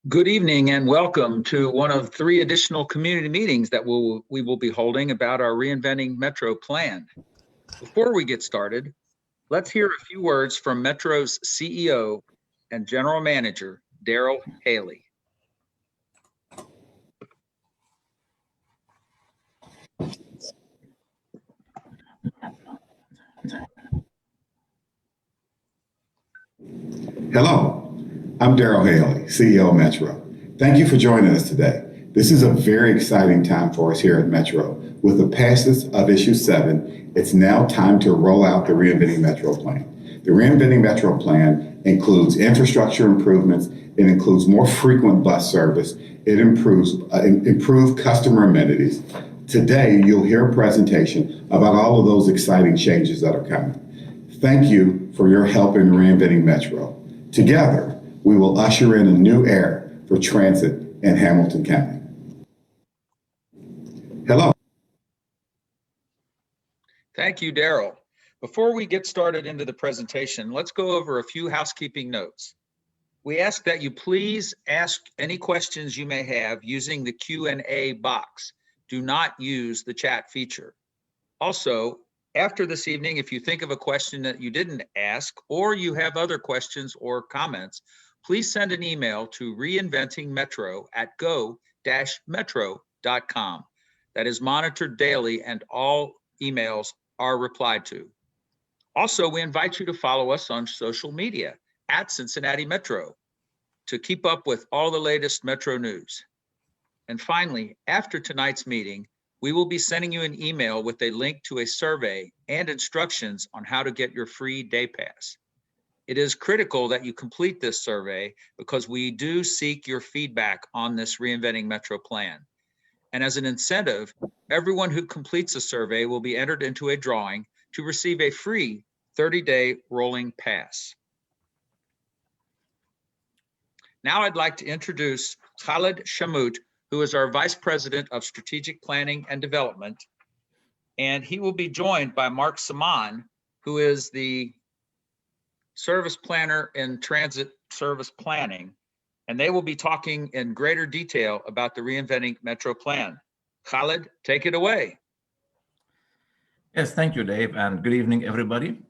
Good evening and welcome to one of 3 additional community meetings that we will be holding about our Reinventing Metro plan. Before we get started, let's hear a few words from Metro's CEO and General Manager, Daryl Haley. Hello, I'm Daryl Haley, CEO of Metro. Thank you for joining us today. This is a very exciting time for us here at Metro. With the passage of Issue 7, it's now time to roll out the Reinventing Metro plan. The Reinventing Metro plan includes infrastructure improvements. It includes more frequent bus service. It improves improved customer amenities. Today, you'll hear a presentation about all of those exciting changes that are coming. Thank you for your help in Reinventing Metro. Together, we will usher in a new era for transit in Hamilton County. Hello. Thank you, Daryl. Before we get started into the presentation, let's go over a few housekeeping notes. We ask that you please ask any questions you may have using the Q&A box. Do not use the chat feature. Also, after this evening, if you think of a question that you didn't ask or you have other questions or comments, please send an email to reinventingmetro@go-metro.com. That is monitored daily and all emails are replied to. Also, we invite you to follow us on social media @Cincinnati Metro to keep up with all the latest Metro news. And finally, after tonight's meeting, we will be sending you an email with a link to a survey and instructions on how to get your free day pass. It is critical that you complete this survey because we do seek your feedback on this Reinventing Metro plan. And as an incentive, everyone who completes the survey will be entered into a drawing to receive a free 30-day rolling pass. Now I'd like to introduce Khalid Shamout, who is our Vice President of Strategic Planning and Development. And he will be joined by Mark Saman, who is the Service Planner in Transit Service Planning. And they will be talking in greater detail about the Reinventing Metro plan. Khalid, take it away. Yes, thank you, Dave, and good evening, everybody.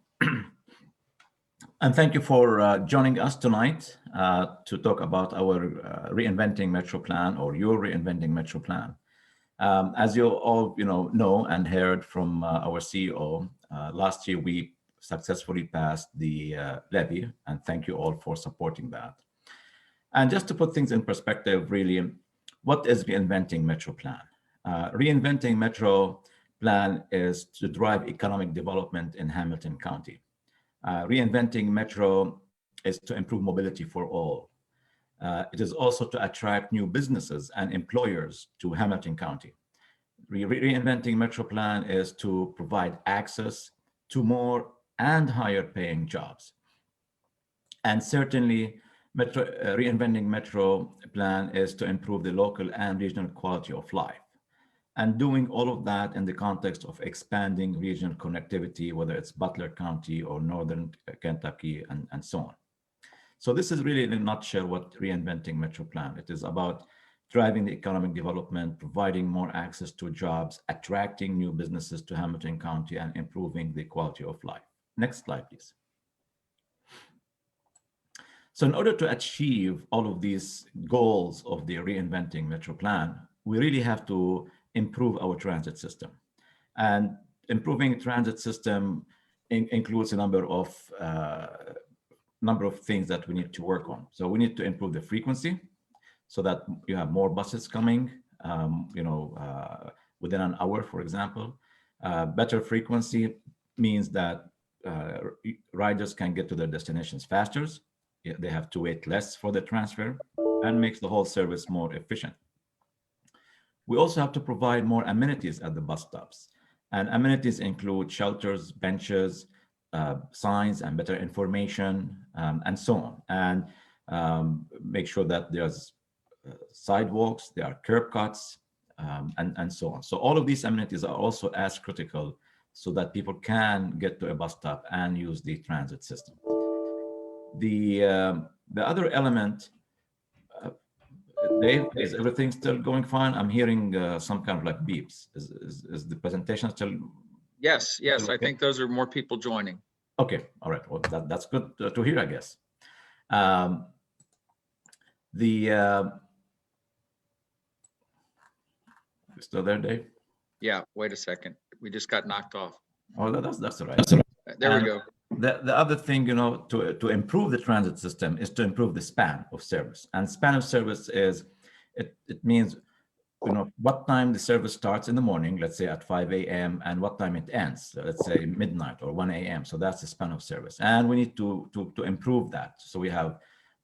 And thank you for joining us tonight to talk about our Reinventing Metro plan, or your Reinventing Metro plan. As you all know and heard from our CEO, last year we successfully passed the levy, and thank you all for supporting that. And just to put things in perspective, really, what is Reinventing Metro plan? Reinventing Metro plan is to drive economic development in Hamilton County. Reinventing Metro is to improve mobility for all. It is also to attract new businesses and employers to Hamilton County. Reinventing Metro plan is to provide access to more and higher paying jobs. And certainly Reinventing Metro plan is to improve the local and regional quality of life. And doing all of that in the context of expanding regional connectivity, whether it's Butler County or Northern Kentucky and so on. So this is really in a nutshell what Reinventing Metro plan. It is about driving the economic development, providing more access to jobs, attracting new businesses to Hamilton County, and improving the quality of life. Next slide, please. So in order to achieve all of these goals of the Reinventing Metro plan, we really have to improve our transit system. And improving transit system includes a number of things that we need to work on. So we need to improve the frequency so that you have more buses coming, within an hour, for example. Better frequency means that riders can get to their destinations faster. They have to wait less for the transfer and makes the whole service more efficient. We also have to provide more amenities at the bus stops. And amenities include shelters, benches, signs, and better information, and so on. And make sure that there's sidewalks, there are curb cuts, and so on. So all of these amenities are also as critical so that people can get to a bus stop and use the transit system. The other element, Dave, is everything still going fine? I'm hearing some kind of like beeps. Is the presentation still? Yes, Okay. I think those are more people joining. Okay, all right. Well, that's good to hear, I guess. Still there, Dave? Yeah, wait a second. We just got knocked off. Oh, that's all right. There we go. The other thing, to improve the transit system is to improve the span of service. And span of service is, it means, what time the service starts in the morning, let's say at 5 a.m., and what time it ends, let's say midnight or 1 a.m. So that's the span of service. And we need to improve that. So we have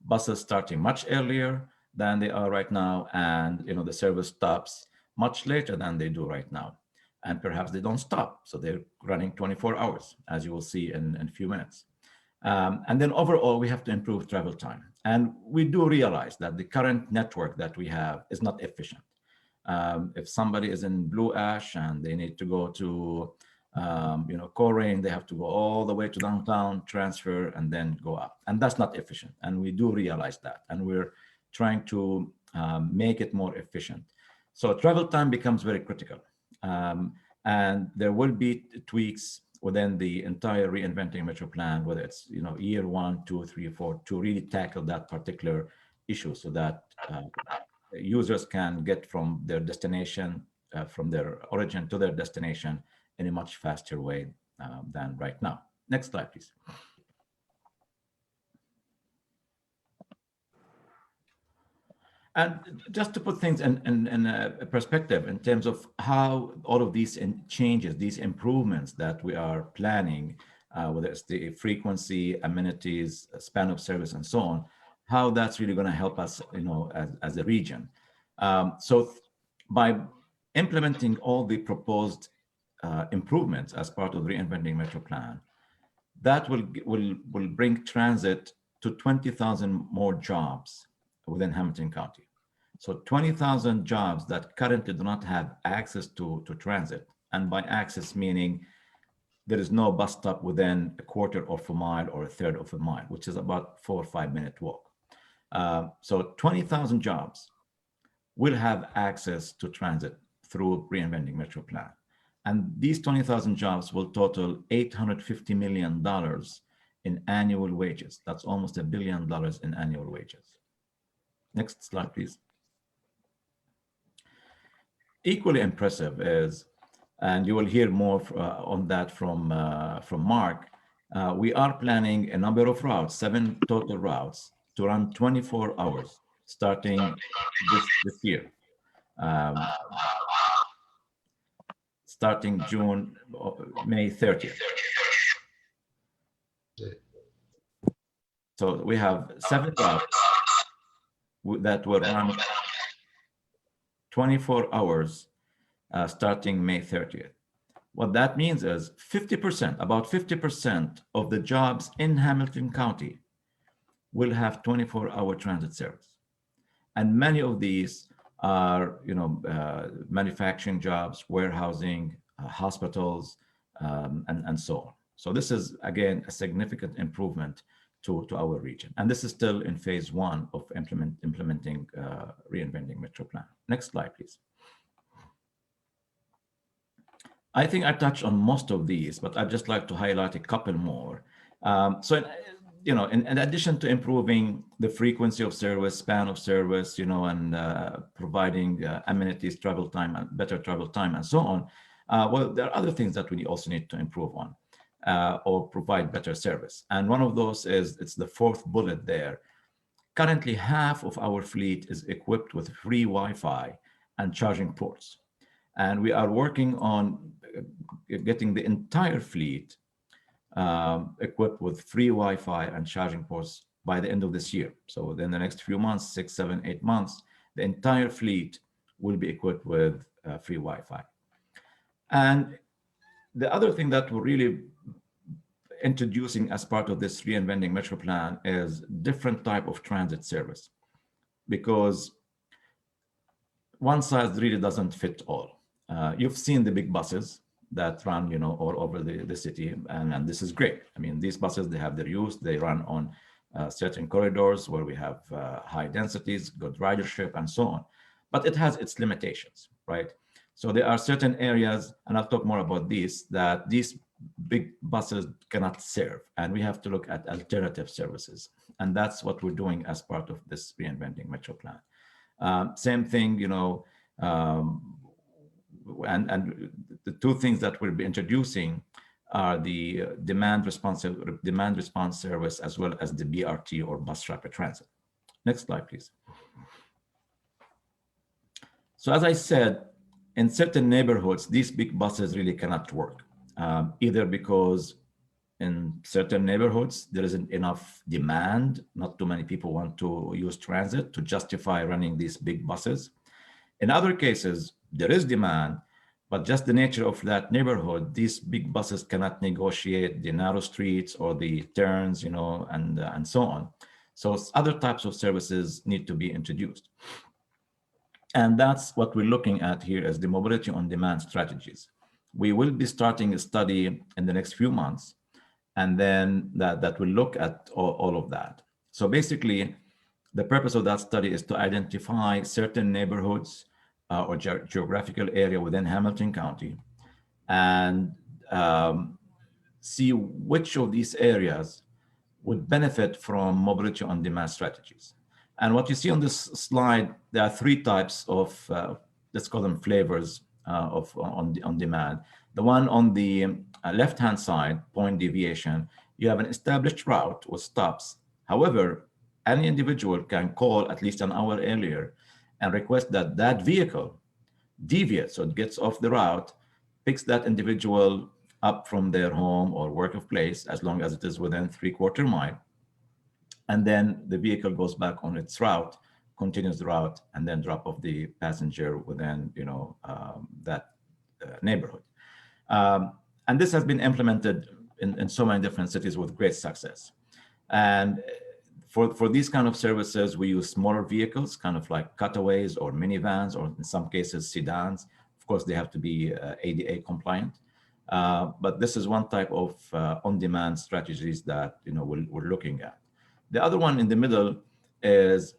buses starting much earlier than they are right now. And, the service stops much later than they do right now. And perhaps they don't stop. So they're running 24 hours, as you will see in a few minutes. And then overall, we have to improve travel time. And we do realize that the current network that we have is not efficient. If somebody is in Blue Ash and they need to go to, Coleraine, they have to go all the way to downtown, transfer, and then go up. And that's not efficient. And we do realize that. And we're trying to make it more efficient. So travel time becomes very critical. And there will be tweaks within the entire Reinventing Metro plan, whether it's year 1, 2, 3, 4, to really tackle that particular issue so that users can get from their destination, from their origin to their destination in a much faster way than right now. Next slide, please. And just to put things in a perspective in terms of how all of these changes, these improvements that we are planning, whether it's the frequency, amenities, span of service, and so on, how that's really going to help us, as a region. So by implementing all the proposed improvements as part of the Reinventing Metro plan, that will bring transit to 20,000 more jobs within Hamilton County. So 20,000 jobs that currently do not have access to transit. And by access, meaning there is no bus stop within a quarter of a mile or a third of a mile, which is about 4 or 5 minute walk. So 20,000 jobs will have access to transit through Reinventing Metro plan. And these 20,000 jobs will total $850 million in annual wages. That's almost $1 billion in annual wages. Next slide, please. Equally impressive is, and you will hear more on that from Mark, we are planning a number of routes, 7 total routes, to run 24 hours starting this year. Starting May 30th. So we have 7 routes that will run 24 hours starting May 30th. What that means is 50%, about 50% of the jobs in Hamilton County will have 24-hour transit service. And many of these are, manufacturing jobs, warehousing, hospitals, and so on. So this is, again, a significant improvement to our region. And this is still in phase one of implementing Reinventing Metro Plan. Next slide, please. I think I touched on most of these, but I'd just like to highlight a couple more. In addition to improving the frequency of service, span of service, and providing amenities, travel time, and better travel time, and so on, well, there are other things that we also need to improve on or provide better service. And one of those is, it's the fourth bullet there. Currently, half of our fleet is equipped with free Wi-Fi and charging ports. And we are working on getting the entire fleet equipped with free Wi-Fi and charging ports by the end of this year. So within the next few months, 6, 7, 8 months, the entire fleet will be equipped with free Wi-Fi. And the other thing that we're really introducing as part of this Reinventing Metro Plan is different type of transit service, because one size really doesn't fit all. You've seen the big buses that run, all over the city, and this is great. I mean, these buses, they have their use. They run on certain corridors where we have high densities, good ridership, and so on. But it has its limitations, right? So there are certain areas, and I'll talk more about these, that these big buses cannot serve, and we have to look at alternative services. And that's what we're doing as part of this Reinventing Metro Plan. Same thing, and the two things that we'll be introducing are the demand response service, as well as the BRT, or Bus Rapid Transit. Next slide, please. So as I said, in certain neighborhoods, these big buses really cannot work, either because in certain neighborhoods, there isn't enough demand. Not too many people want to use transit to justify running these big buses. In other cases, there is demand, but just the nature of that neighborhood, these big buses cannot negotiate the narrow streets or the turns, and so on. So other types of services need to be introduced. And that's what we're looking at here as the mobility on demand strategies. We will be starting a study in the next few months, and then that will look at all of that. So basically, the purpose of that study is to identify certain neighborhoods or geographical area within Hamilton County, and see which of these areas would benefit from mobility on demand strategies. And what you see on this slide, there are three types of, let's call them flavors of on demand. The one on the left-hand side, point deviation, you have an established route with stops. However, any individual can call at least an hour earlier and request that that vehicle deviates, so it gets off the route, picks that individual up from their home or workplace, as long as it is within 3/4 mile. And then the vehicle goes back on its route, continues the route, and then drop off the passenger within, that neighborhood. And this has been implemented in so many different cities with great success. And for these kind of services, we use smaller vehicles, kind of like cutaways or minivans, or in some cases sedans. Of course, they have to be ADA compliant. But this is one type of on-demand strategies that we're looking at. The other one in the middle is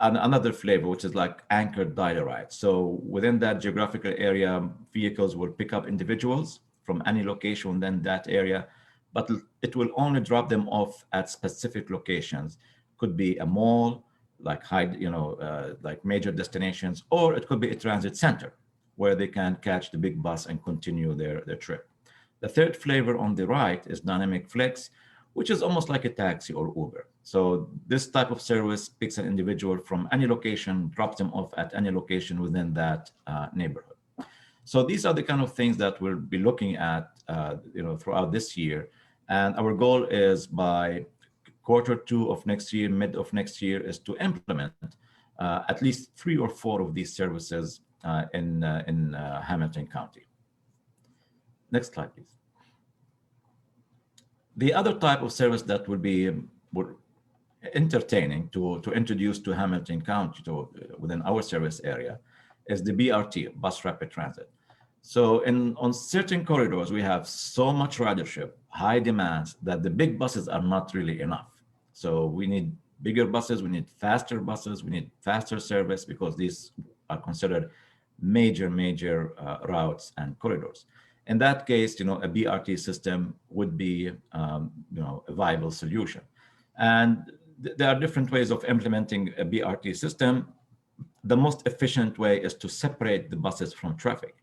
another flavor, which is like anchored dial ride. So within that geographical area, vehicles will pick up individuals from any location within that area, but it will only drop them off at specific locations. Could be a mall, like like major destinations, or it could be a transit center where they can catch the big bus and continue their trip. The third flavor on the right is dynamic flex, which is almost like a taxi or Uber. So this type of service picks an individual from any location, drops them off at any location within that neighborhood. So these are the kind of things that we'll be looking at throughout this year. And our goal is by Q2 of next year, mid of next year, is to implement at least 3 or 4 of these services in Hamilton County. Next slide, please. The other type of service that will be we're entertaining to introduce to Hamilton County, to within our service area, is the BRT, Bus Rapid Transit. So on certain corridors, we have so much ridership, high demands, that the big buses are not really enough. So we need bigger buses, we need faster buses, we need faster service, because these are considered major routes and corridors. In that case, a BRT system would be a viable solution. And there are different ways of implementing a BRT system. The most efficient way is to separate the buses from traffic.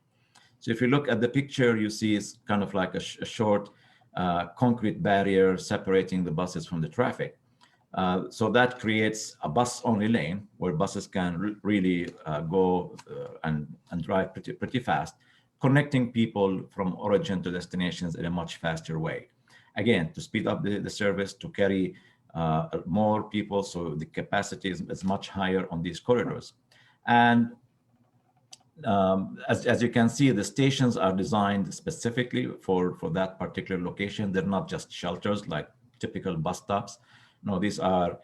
So if you look at the picture, you see it's kind of like a short concrete barrier separating the buses from the traffic. So that creates a bus-only lane where buses can really go and drive pretty fast, connecting people from origin to destinations in a much faster way. Again, to speed up the service, to carry more people, so the capacity is much higher on these corridors. And as you can see, the stations are designed specifically for that particular location. They're not just shelters like typical bus stops. No, these are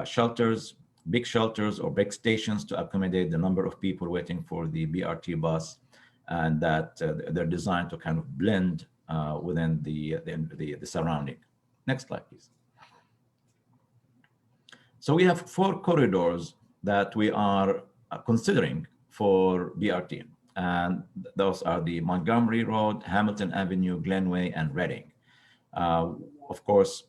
shelters, big shelters or big stations to accommodate the number of people waiting for the BRT bus, and that they're designed to kind of blend within the surrounding. Next slide, please. So we have 4 corridors that we are considering for BRT, and those are the Montgomery Road, Hamilton Avenue, Glenway, and Reading. Of course,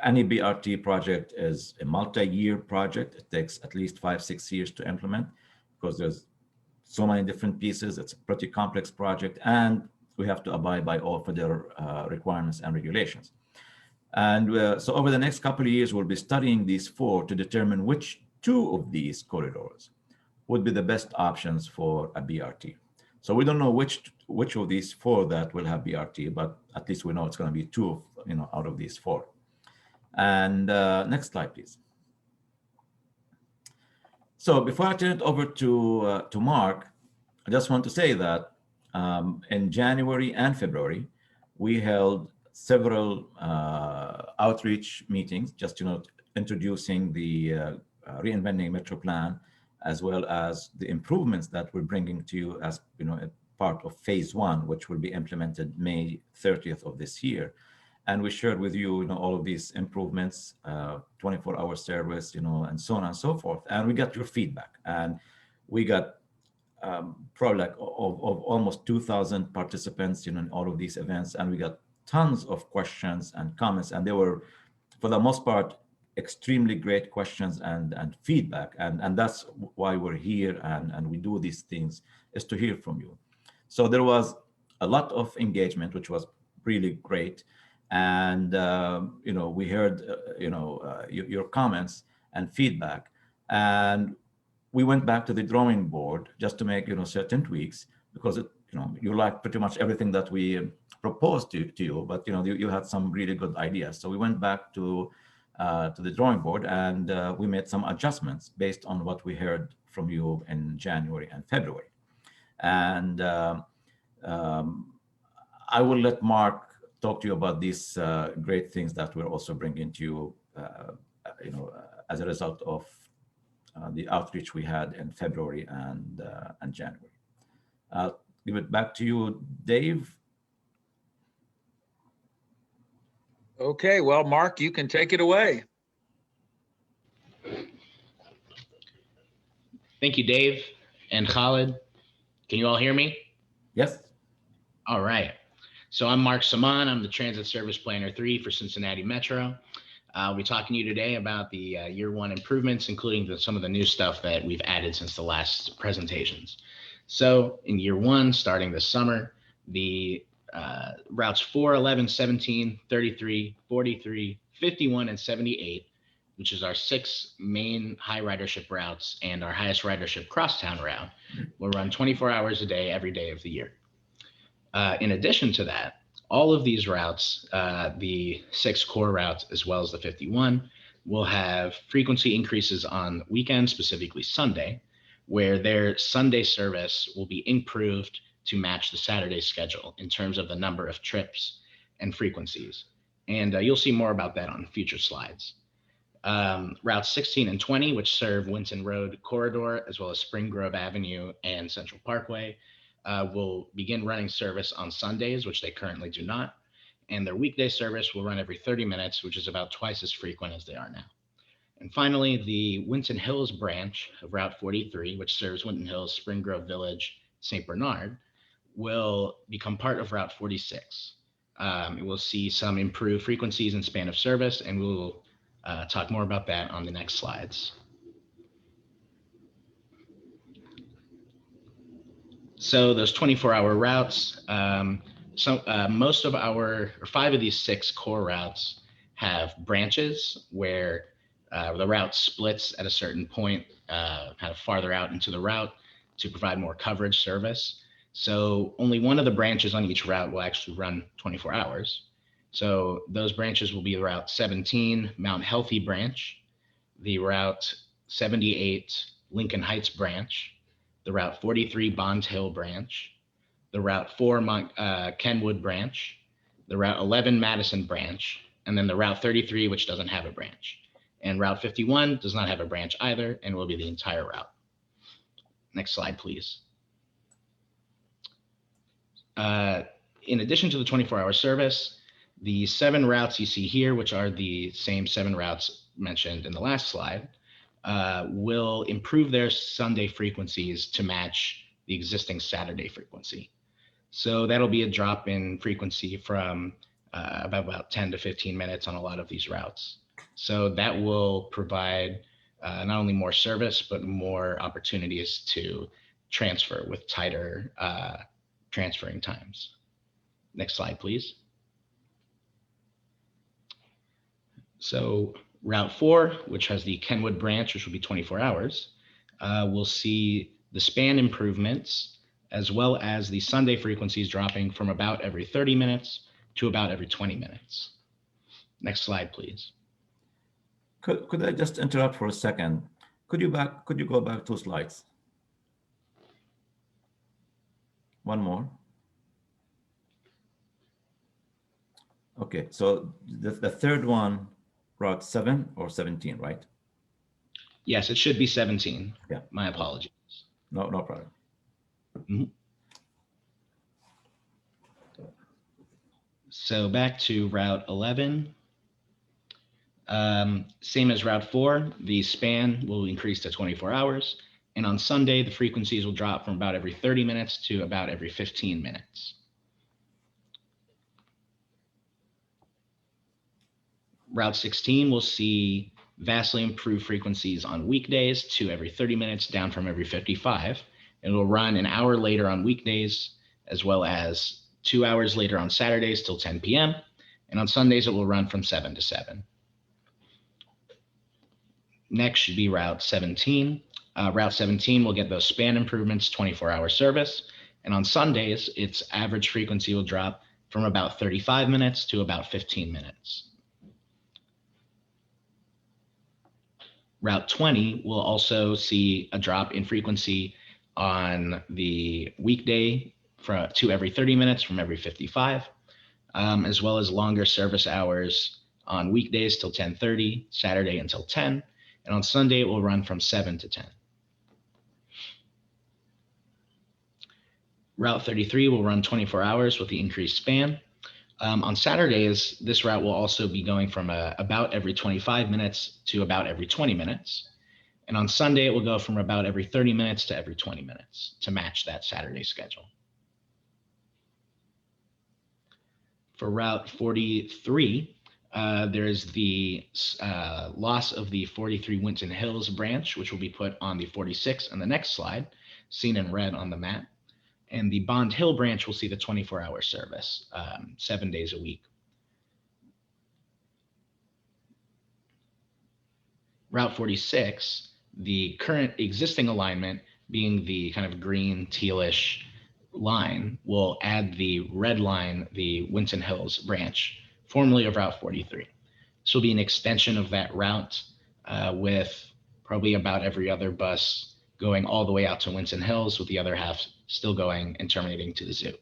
any BRT project is a multi-year project. It takes at least 5-6 years to implement, because there's so many different pieces. It's a pretty complex project, and we have to abide by all federal requirements and regulations. And so over the next couple of years, we'll be studying these 4 to determine which 2 of these corridors would be the best options for a BRT. So we don't know which of these 4 that will have BRT, but at least we know it's going to be 2 out of these 4. And next slide, please. So before I turn it over to Mark, I just want to say that in January and February, we held several outreach meetings, just introducing the Reinventing Metro plan, as well as the improvements that we're bringing to you as a part of phase 1, which will be implemented May 30th of this year. And we shared with you, all of these improvements, 24-hour service, and so on and so forth. And we got your feedback, and we got probably like of almost 2,000 participants in all of these events, and we got tons of questions and comments, and they were, for the most part, extremely great questions and feedback, and that's why we're here and we do these things, is to hear from you. So there was a lot of engagement, which was really great. And we heard your comments and feedback, and we went back to the drawing board just to make certain tweaks, because you like pretty much everything that we proposed to you, but you had some really good ideas. So we went back to the drawing board, and we made some adjustments based on what we heard from you in January and February. And I will let Mark talk to you about these great things that we're also bringing to you, as a result of the outreach we had in February and January. I'll give it back to you, Dave. Okay, well, Mark, you can take it away. Thank you, Dave and Khalid. Can you all hear me? Yes. All right. So I'm Mark Saman. I'm the Transit Service Planner 3 for Cincinnati Metro. I'll be talking to you today about the year 1 improvements, including some of the new stuff that we've added since the last presentations. So in year 1, starting this summer, the routes 4, 11, 17, 33, 43, 51, and 78, which is our 6 main high ridership routes and our highest ridership crosstown route, will run 24 hours a day, every day of the year. In addition to that, all of these routes, the 6 core routes, as well as the 51, will have frequency increases on weekends, specifically Sunday, where their Sunday service will be improved to match the Saturday schedule in terms of the number of trips and frequencies. And you'll see more about that on future slides. Routes 16 and 20, which serve Winton Road corridor, as well as Spring Grove Avenue and Central Parkway, will begin running service on Sundays, which they currently do not. And their weekday service will run every 30 minutes, which is about twice as frequent as they are now. And finally, the Winton Hills branch of Route 43, which serves Winton Hills, Spring Grove Village, St. Bernard, will become part of Route 46. It will see some improved frequencies and span of service, and we will talk more about that on the next slides. So those 24-hour routes, most of our, or 5 of these 6 core routes have branches where the route splits at a certain point, kind of farther out into the route to provide more coverage service. So only one of the branches on each route will actually run 24 hours. So those branches will be the Route 17 Mount Healthy branch, the Route 78 Lincoln Heights branch, the Route 43 Bond Hill branch, the Route 4 Kenwood branch, the Route 11 Madison branch, and then the Route 33, which doesn't have a branch. And Route 51 does not have a branch either, and will be the entire route. Next slide, please. In addition to the 24-hour service, the 7 routes you see here, which are the same 7 routes mentioned in the last slide, will improve their Sunday frequencies to match the existing Saturday frequency. So that'll be a drop in frequency from about 10 to 15 minutes on a lot of these routes. So that will provide not only more service, but more opportunities to transfer with tighter transferring times. Next slide, please. So Route 4, which has the Kenwood branch, which will be 24 hours, will see the span improvements, as well as the Sunday frequencies dropping from about every 30 minutes to about every 20 minutes. Next slide, please. Could I just interrupt for a second? Could you go back 2 slides? One more. Okay, so the third one, Route 7 or 17, right? Yes, it should be 17. Yeah. My apologies. No problem. Mm-hmm. So back to Route 11. Same as Route 4, the span will increase to 24 hours. And on Sunday, the frequencies will drop from about every 30 minutes to about every 15 minutes. Route 16 will see vastly improved frequencies on weekdays to every 30 minutes, down from every 55. It will run an hour later on weekdays, as well as 2 hours later on Saturdays till 10 p.m. And on Sundays, it will run from 7 to 7. Next should be Route 17. Route 17 will get those span improvements, 24-hour service. And on Sundays, its average frequency will drop from about 35 minutes to about 15 minutes. Route 20 will also see a drop in frequency on the weekday to every 30 minutes from every 55, as well as longer service hours on weekdays till 10:30, Saturday until 10, and on Sunday it will run from 7 to 10. Route 33 will run 24 hours with the increased span. On Saturdays, this route will also be going from about every 25 minutes to about every 20 minutes. And on Sunday, it will go from about every 30 minutes to every 20 minutes to match that Saturday schedule. For Route 43, there is the loss of the 43 Winton Hills branch, which will be put on the 46 on the next slide, seen in red on the map. And the Bond Hill branch will see the 24-hour service, 7 days a week. Route 46, the current existing alignment being the kind of green tealish line, will add the red line, the Winton Hills branch, formerly of Route 43. This will be an extension of that route with probably about every other bus going all the way out to Winton Hills, with the other half still going and terminating to the zoo.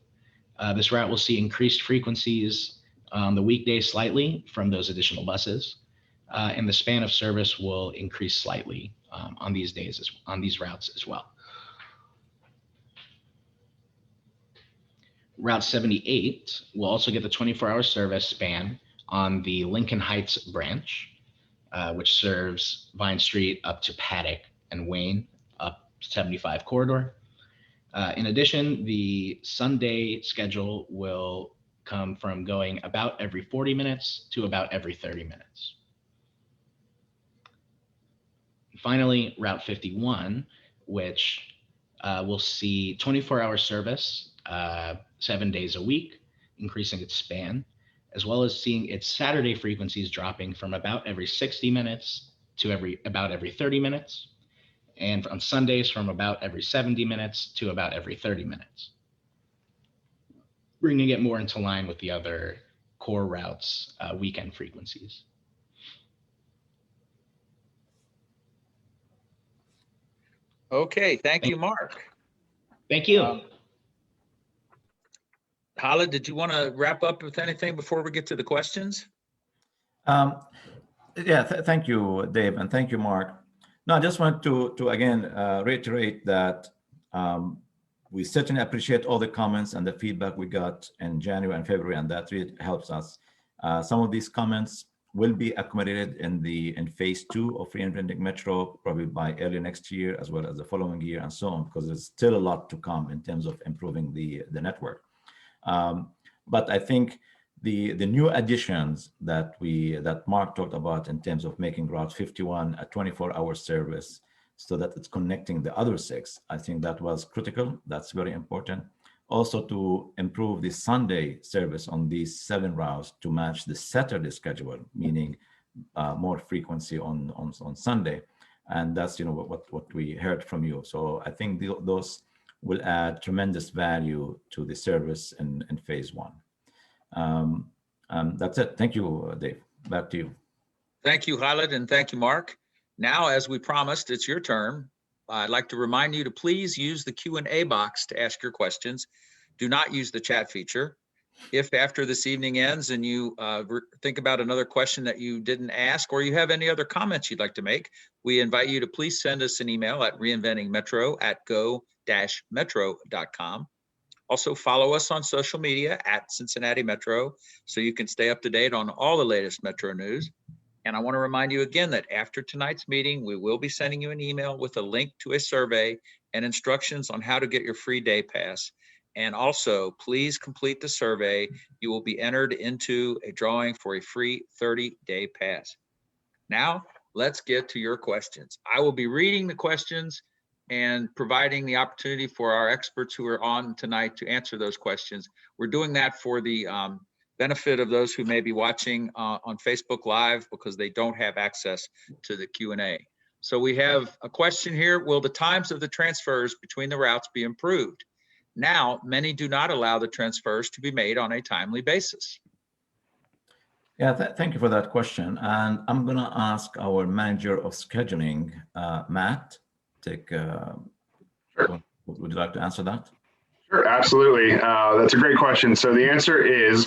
This route will see increased frequencies on the weekdays slightly from those additional buses. and the span of service will increase slightly on these days, on these routes as well. Route 78 will also get the 24-hour service span on the Lincoln Heights branch, which serves Vine Street up to Paddock and Wayne up 75 corridor. In addition, the Sunday schedule will come from going about every 40 minutes to about every 30 minutes. Finally, Route 51, which will see 24-hour service 7 days a week, increasing its span, as well as seeing its Saturday frequencies dropping from about every 60 minutes to about every 30 minutes, and on Sundays from about every 70 minutes to about every 30 minutes, bringing it more into line with the other core routes' weekend frequencies. Okay, thank you, Mark. Thank you. Hala, did you want to wrap up with anything before we get to the questions? Thank you, Dave, and thank you, Mark. No, I just want to again reiterate that we certainly appreciate all the comments and the feedback we got in January and February, and that really helps us. Some of these comments will be accommodated in phase 2 of Reinventing Metro, probably by early next year, as well as the following year and so on, because there's still a lot to come in terms of improving the network. But I think the new additions that Mark talked about in terms of making Route 51 a 24-hour service so that it's connecting the other 6, I think that was critical. That's very important. Also to improve the Sunday service on these 7 routes to match the Saturday schedule, meaning more frequency on Sunday. And that's what we heard from you. So I think those will add tremendous value to the service in phase 1. That's it. Thank you, Dave. Back to you. Thank you, Khalid, and thank you, Mark. Now, as we promised, it's your turn. I'd like to remind you to please use the Q&A box to ask your questions. Do not use the chat feature. If after this evening ends and you think about another question that you didn't ask, or you have any other comments you'd like to make, we invite you to please send us an email at reinventingmetro@go-metro.com. Also, follow us on social media at Cincinnati Metro so you can stay up to date on all the latest Metro news. And I want to remind you again that after tonight's meeting, we will be sending you an email with a link to a survey and instructions on how to get your free day pass. And also, please complete the survey. You will be entered into a drawing for a free 30-day pass. Now, let's get to your questions. I will be reading the questions and providing the opportunity for our experts who are on tonight to answer those questions. We're doing that for the benefit of those who may be watching on Facebook Live because they don't have access to the Q&A. So we have a question here. Will the times of the transfers between the routes be improved? Now, many do not allow the transfers to be made on a timely basis. Yeah, thank you for that question. And I'm going to ask our manager of scheduling, Matt, Sure. Would you like to answer that? Sure, absolutely. That's a great question. So the answer is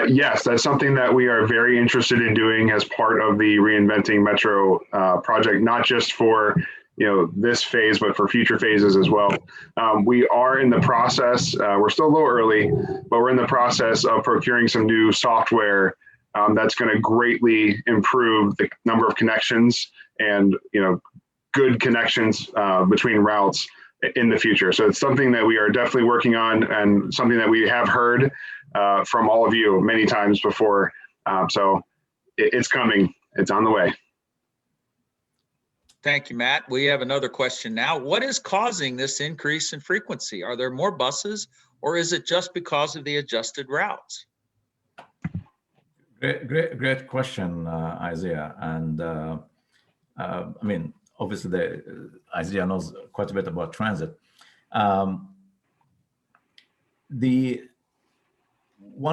yes, that's something that we are very interested in doing as part of the Reinventing Metro project, not just for this phase, but for future phases as well. We are in the process, we're still a little early, but we're in the process of procuring some new software that's going to greatly improve the number of connections and good connections between routes in the future. So it's something that we are definitely working on and something that we have heard from all of you many times before. So it's coming, it's on the way. Thank you, Matt. We have another question now. What is causing this increase in frequency? Are there more buses or is it just because of the adjusted routes? Great question, Isaiah. And I mean, obviously, Isaiah knows quite a bit about transit. One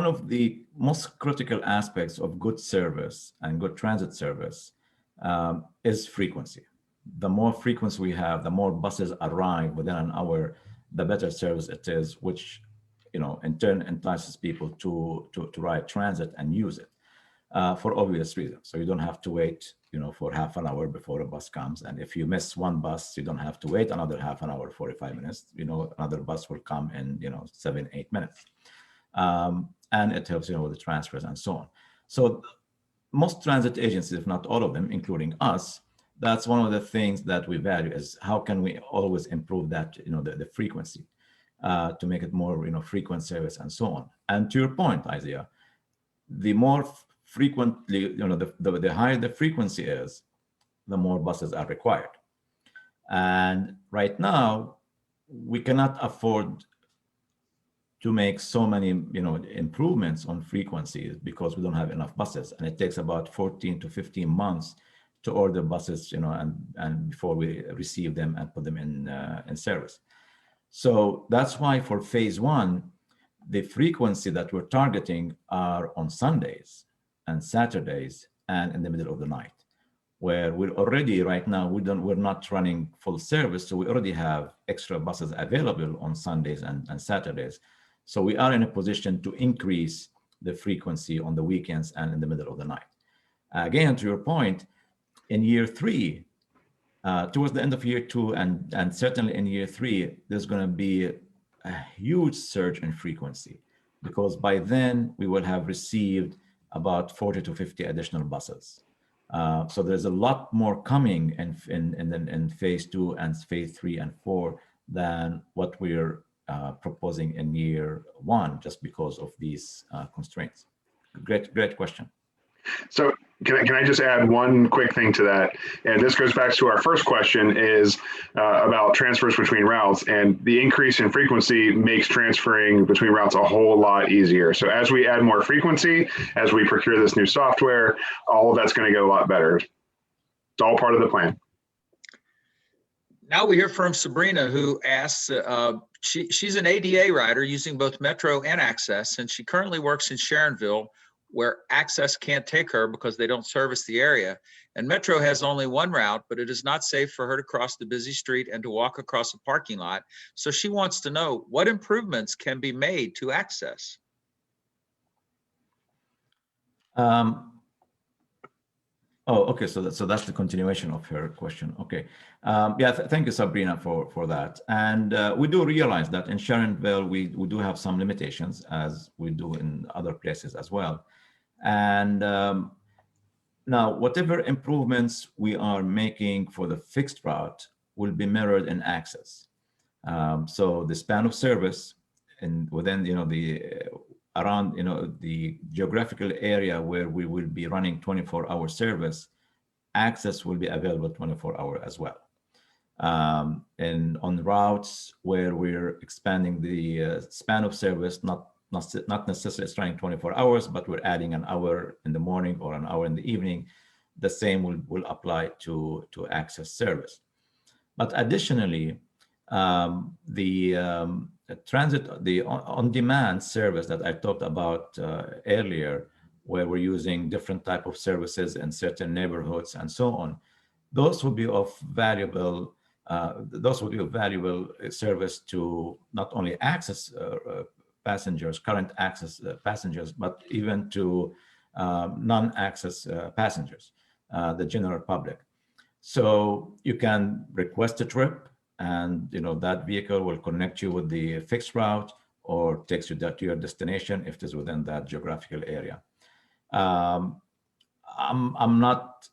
of the most critical aspects of good service and good transit service is frequency. The more frequency we have, the more buses arrive within an hour, the better service it is, which in turn entices people to ride transit and use it. for obvious reasons. So you don't have to wait, for half an hour before a bus comes. And if you miss one bus, you don't have to wait another half an hour, 45 minutes. Another bus will come in, 7-8 minutes. And it helps, with the transfers and so on. So most transit agencies, if not all of them, including us, that's one of the things that we value is how can we always improve that, the frequency to make it more, frequent service and so on. And to your point, Isaiah, the more frequently, the higher the frequency is, the more buses are required. And right now, we cannot afford to make so many, improvements on frequencies because we don't have enough buses, and it takes about 14 to 15 months to order buses, and before we receive them and put them in service. So that's why for phase one, the frequency that we're targeting are on Sundays and Saturdays and in the middle of the night, where we're already right now, we're not running full service. So we already have extra buses available on Sundays and Saturdays. So we are in a position to increase the frequency on the weekends and in the middle of the night. Again, to your point, in year three, towards the end of year two, and certainly in year three, there's going to be a huge surge in frequency, because by then we will have received about 40 to 50 additional buses. So there's a lot more coming in phase two and phase 3 and 4 than what we're proposing in year one, just because of these constraints. Great question. So can I just add one quick thing to that? And this goes back to our first question is about transfers between routes, and the increase in frequency makes transferring between routes a whole lot easier. So as we add more frequency, as we procure this new software, all of that's going to get a lot better. It's all part of the plan. Now we hear from Sabrina, who asks, she's an ADA rider using both Metro and Access, and she currently works in Sharonville, where Access can't take her because they don't service the area. And Metro has only one route, but it is not safe for her to cross the busy street and to walk across a parking lot. So she wants to know what improvements can be made to Access. Okay. So that's the continuation of her question. Okay. Yeah. Thank you, Sabrina, for that. And we do realize that in Sharonville, we do have some limitations, as we do in other places as well. And now, whatever improvements we are making for the fixed route will be mirrored in Access. So the span of service and within around the geographical area where we will be running 24-hour service, Access will be available 24-hour as well. And on routes where we're expanding the span of service, not necessarily starting 24 hours, but we're adding an hour in the morning or an hour in the evening, the same will apply to Access service. But additionally, the transit, the on-demand service that I talked about earlier, where we're using different type of services in certain neighborhoods and so on, those will be of valuable. Those will be a valuable service to not only Access passengers, current Access passengers, but even to non-Access passengers, the general public. So you can request a trip, and that vehicle will connect you with the fixed route or takes you to your destination if it is within that geographical area. I'm not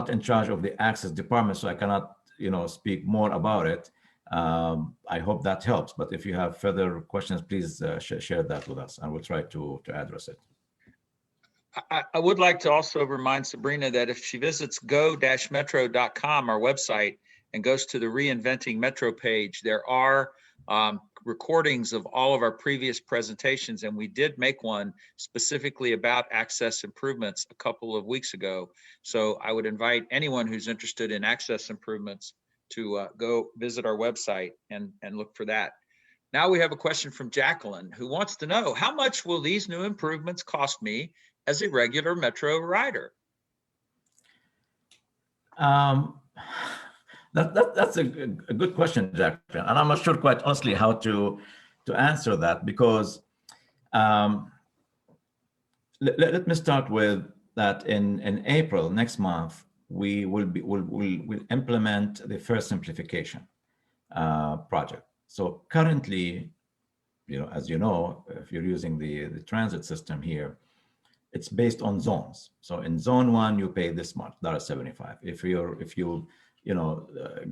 in charge of the Access department, so I cannot speak more about it. I hope that helps, but if you have further questions, please share that with us and we'll try to address it. I would like to also remind Sabrina that if she visits go-metro.com, our website, and goes to the Reinventing Metro page, there are recordings of all of our previous presentations, and we did make one specifically about Access improvements a couple of weeks ago. So I would invite anyone who's interested in Access improvements to go visit our website and look for that. Now we have a question from Jacqueline, who wants to know, how much will these new improvements cost me as a regular Metro rider? That's a good question, Jacqueline, and I'm not sure quite honestly how to answer that, because let me start with that. In April next month, we will we'll implement the fare simplification project. So currently, as you know, if you're using the transit system here, it's based on zones. So in zone 1, you pay this much, $75. If you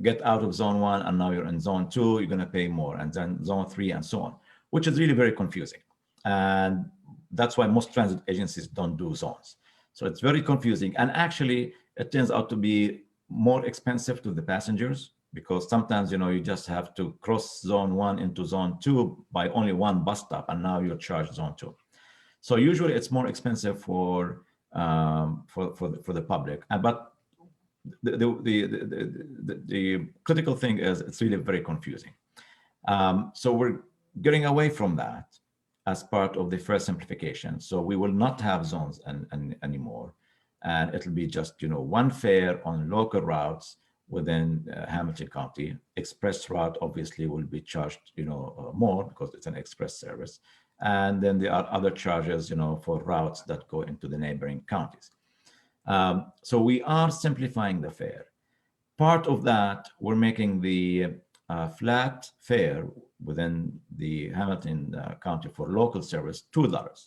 get out of zone 1 and now you're in zone 2, you're going to pay more, and then zone 3 and so on, which is really very confusing. And that's why most transit agencies don't do zones. So it's very confusing. And actually, it turns out to be more expensive to the passengers, because sometimes, you just have to cross zone 1 into zone 2 by only one bus stop, and now you're charged zone 2. So usually it's more expensive for the public. But the critical thing is it's really very confusing. So we're getting away from that as part of the first simplification. So we will not have zones anymore, and it'll be just one fare on local routes within Hamilton County. Express route obviously will be charged more because it's an express service. And then there are other charges, for routes that go into the neighboring counties. So we are simplifying the fare. Part of that, we're making the flat fare within the Hamilton County for local service $2.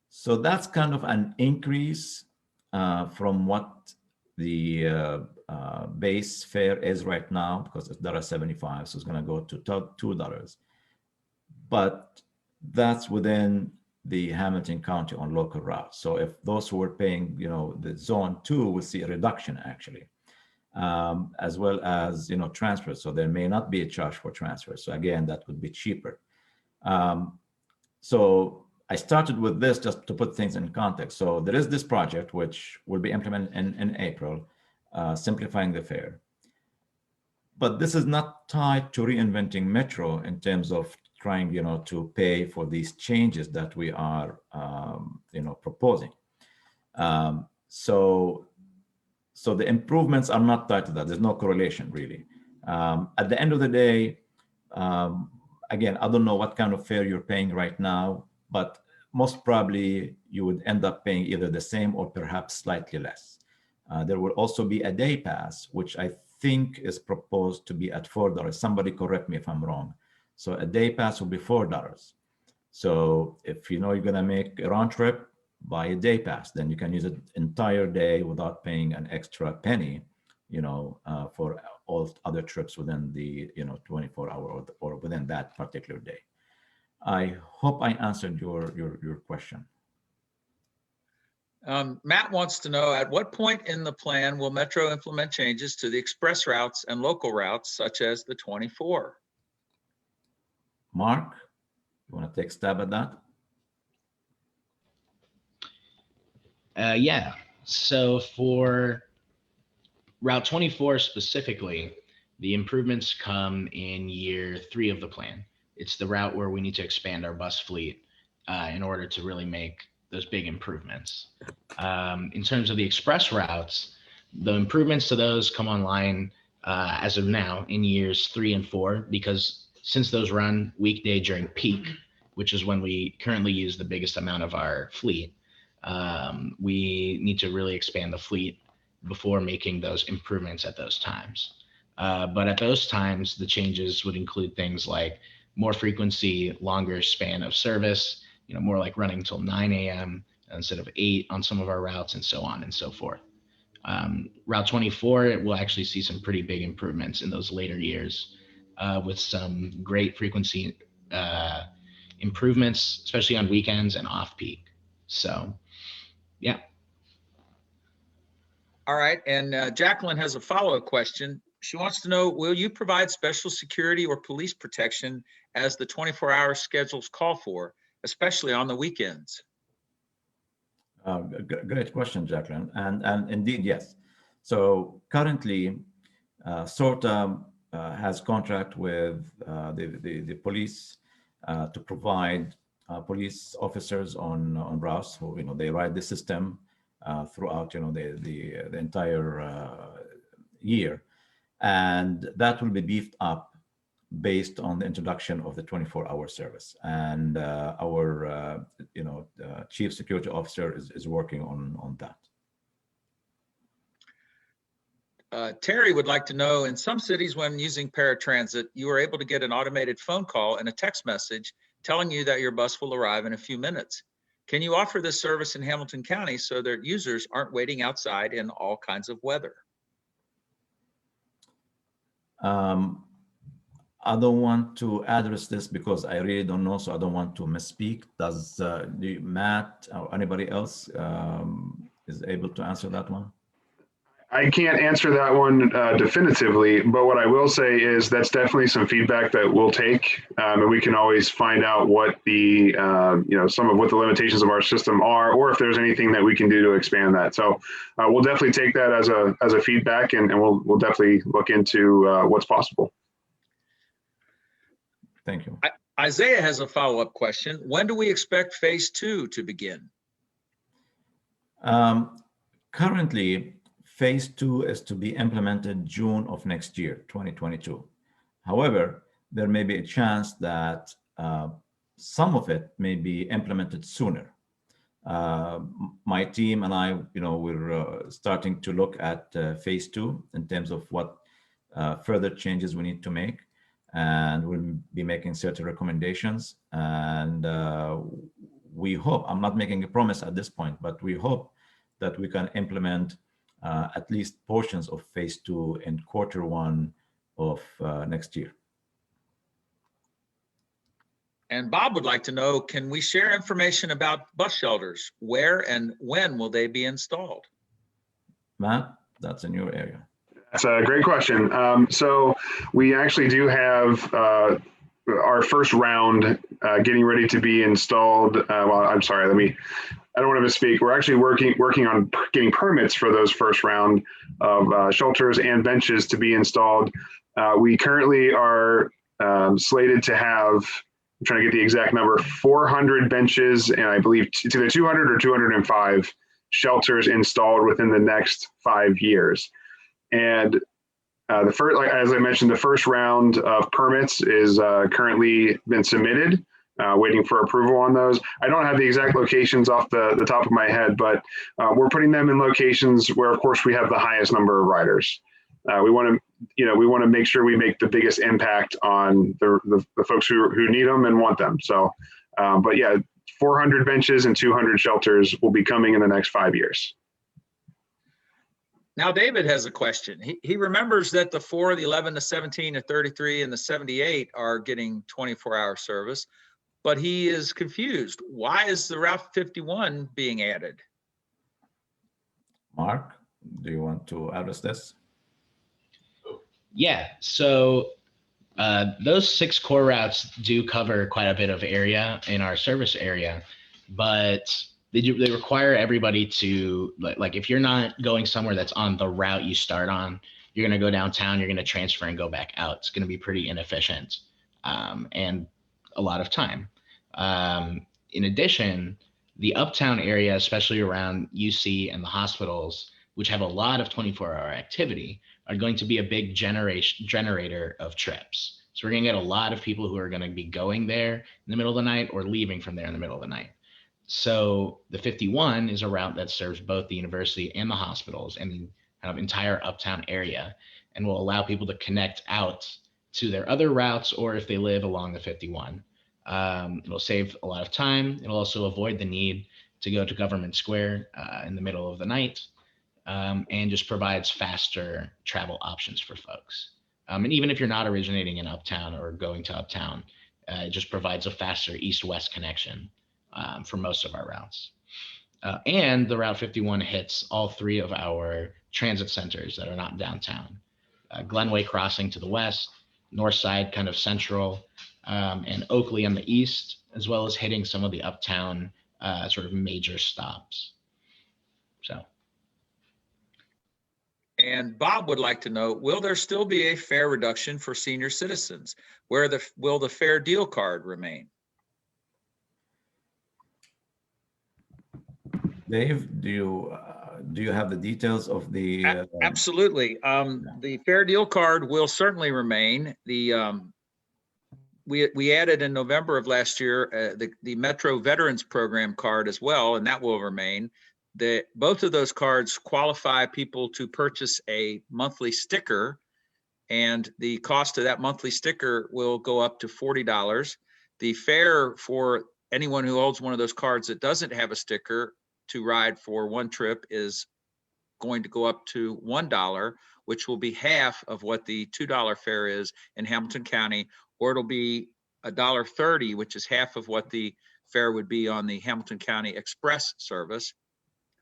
So that's kind of an increase from what the base fare is right now, because it's $75, so it's going to go to $2. But that's within the Hamilton County on local routes. So if those who were paying, the zone 2 will see a reduction actually, as well as, transfers. So there may not be a charge for transfers. So again, that would be cheaper. So I started with this just to put things in context. So there is this project which will be implemented in April, simplifying the fare. But this is not tied to Reinventing Metro in terms of trying, to pay for these changes that we are, proposing. So the improvements are not tied to that. There's no correlation really. At the end of the day, again, I don't know what kind of fare you're paying right now, but most probably you would end up paying either the same or perhaps slightly less. There will also be a day pass, which I think is proposed to be at $4. Somebody correct me if I'm wrong. So a day pass will be $4. So if you're going to make a round trip, buy a day pass, then you can use it entire day without paying an extra penny, for all other trips within the 24-hour or within that particular day. I hope I answered your question. Matt wants to know, at what point in the plan will Metro implement changes to the express routes and local routes, such as the 24? Mark, you want to take a stab at that? Yeah. So for Route 24 specifically, the improvements come in year 3 of the plan. It's the route where we need to expand our bus fleet in order to really make those big improvements. In terms of the express routes, the improvements to those come online as of now in years 3 and 4, because since those run weekday during peak, which is when we currently use the biggest amount of our fleet, we need to really expand the fleet before making those improvements at those times. But at those times, the changes would include things like more frequency, longer span of service, more like running till 9 a.m. instead of 8 on some of our routes, and so on and so forth. Route 24, it will actually see some pretty big improvements in those later years with some great frequency improvements, especially on weekends and off peak. So, yeah. All right. And Jacqueline has a follow-up question. She wants to know, will you provide special security or police protection as the 24-hour schedules call for, especially on the weekends? Great question, Jacqueline. And indeed, yes. So currently, SORTA has contract with the police to provide police officers on routes who they ride the system throughout the entire year, and that will be beefed up based on the introduction of the 24-hour service. And our chief security officer is working on that. Terry would like to know, in some cities when using paratransit, you are able to get an automated phone call and a text message telling you that your bus will arrive in a few minutes. Can you offer this service in Hamilton County so that users aren't waiting outside in all kinds of weather? I don't want to address this because I really don't know, so I don't want to misspeak. Does Matt or anybody else is able to answer that one? I can't answer that one definitively, but what I will say is that's definitely some feedback that we'll take, and we can always find out what the some of what the limitations of our system are, or if there's anything that we can do to expand that. So we'll definitely take that as a feedback, and we'll definitely look into what's possible. Thank you. Isaiah has a follow-up question. When do we expect phase 2 to begin? Currently, phase 2 is to be implemented June of next year, 2022. However, there may be a chance that some of it may be implemented sooner. My team and I, we're starting to look at phase 2 in terms of what further changes we need to make. And we'll be making certain recommendations. And we hope, I'm not making a promise at this point, but we hope that we can implement at least portions of phase 2 in Q1 of next year. And Bob would like to know, can we share information about bus shelters? Where and when will they be installed? Matt, that's in your area. That's a great question. So we actually do have our first round getting ready to be installed. Well, I'm sorry, I don't want to misspeak. We're actually working on getting permits for those first round of shelters and benches to be installed. We currently are slated to have, I'm trying to get the exact number, 400 benches, and I believe it's either 200 or 205 shelters installed within the next 5 years. And the first, like, as I mentioned, the first round of permits is currently been submitted, waiting for approval on those. I don't have the exact locations off the top of my head, but we're putting them in locations where, of course, we have the highest number of riders. We want to make sure we make the biggest impact on the folks who need them and want them. So, but yeah, 400 benches and 200 shelters will be coming in the next 5 years. Now, David has a question. He remembers that the 4, the 11, the 17, the 33, and the 78 are getting 24-hour service, but he is confused. Why is the Route 51 being added? Mark, do you want to address this? Yeah, so those 6 core routes do cover quite a bit of area in our service area, but they require everybody to, like if you're not going somewhere that's on the route you start on, you're going to go downtown, you're going to transfer and go back out. It's going to be pretty inefficient and a lot of time. In addition, the uptown area, especially around UC and the hospitals, which have a lot of 24-hour activity, are going to be a big generator of trips. So we're going to get a lot of people who are going to be going there in the middle of the night or leaving from there in the middle of the night. So the 51 is a route that serves both the university and the hospitals and the kind of entire uptown area, and will allow people to connect out to their other routes, or if they live along the 51. It'll save a lot of time. It'll also avoid the need to go to Government Square in the middle of the night, and just provides faster travel options for folks. And even if you're not originating in Uptown or going to Uptown, it just provides a faster east-west connection for most of our routes. And the Route 51 hits all 3 of our transit centers that are not downtown. Glenway Crossing to the west, North Side kind of central, and Oakley on the east, as well as hitting some of the Uptown sort of major stops. So. And Bob would like to know, will there still be a fare reduction for senior citizens? Will the Fair Deal card remain? Dave, do you have the details of the? Absolutely. The Fair Deal card will certainly remain. The we added in November of last year the Metro Veterans Program card as well, and that will remain. Both of those cards qualify people to purchase a monthly sticker, and the cost of that monthly sticker will go up to $40. The fare for anyone who holds one of those cards that doesn't have a sticker to ride for one trip is going to go up to $1, which will be half of what the $2 fare is in Hamilton County, or it'll be $1.30, which is half of what the fare would be on the Hamilton County Express service,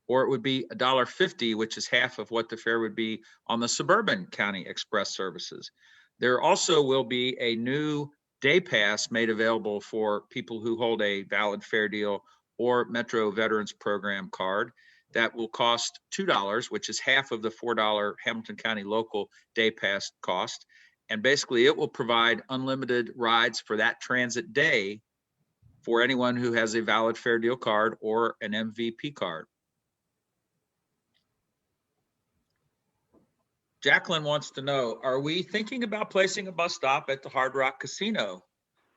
or it would be $1.50, which is half of what the fare would be on the Suburban County Express services. There also will be a new day pass made available for people who hold a valid Fair Deal or Metro Veterans Program card that will cost $2, which is half of the $4 Hamilton County local day pass cost. And basically it will provide unlimited rides for that transit day for anyone who has a valid Fair Deal card or an MVP card. Jacqueline wants to know, are we thinking about placing a bus stop at the Hard Rock Casino?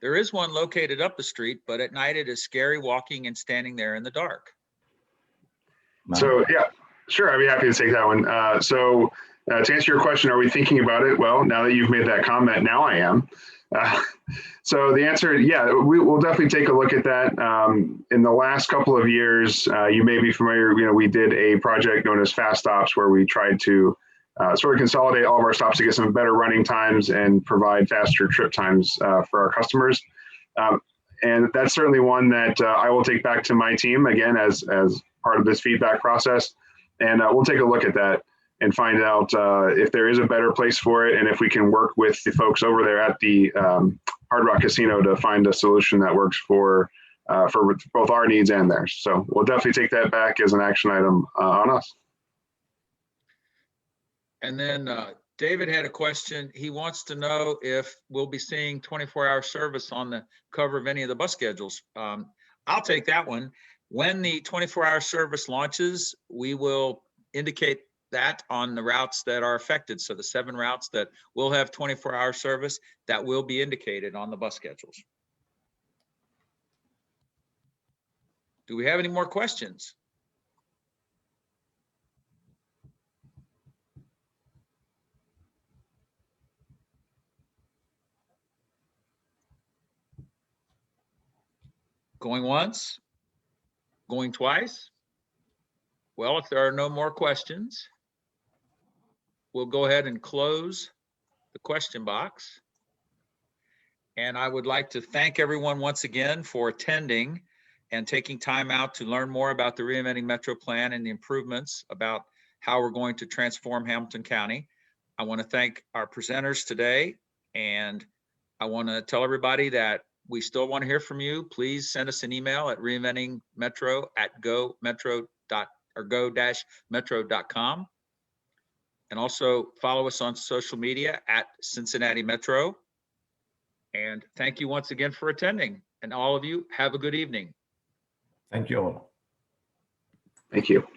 There is one located up the street, but at night it is scary walking and standing there in the dark. So yeah, sure, I'd be happy to take that one. To answer your question, are we thinking about it? Well, now that you've made that comment, now I am. So the answer, yeah, we will definitely take a look at that. In the last couple of years, you may be familiar, we did a project known as Fast Stops where we tried to sort of consolidate all of our stops to get some better running times and provide faster trip times for our customers. And that's certainly one that I will take back to my team again as part of this feedback process. And we'll take a look at that and find out if there is a better place for it and if we can work with the folks over there at the Hard Rock Casino to find a solution that works for both our needs and theirs. So we'll definitely take that back as an action item on us. And then David had a question. He wants to know if we'll be seeing 24-hour service on the cover of any of the bus schedules. I'll take that one. When the 24-hour service launches, we will indicate that on the routes that are affected. So the 7 routes that will have 24-hour service, that will be indicated on the bus schedules. Do we have any more questions? Going once? Going twice? Well, if there are no more questions, we'll go ahead and close the question box. And I would like to thank everyone once again for attending and taking time out to learn more about the Reinventing Metro plan and the improvements about how we're going to transform Hamilton County. I want to thank our presenters today, and I want to tell everybody that we still want to hear from you. Please send us an email at reinventingmetro@go-metro.com. And also follow us on social media at Cincinnati Metro. And thank you once again for attending. And all of you, have a good evening. Thank you all. Thank you.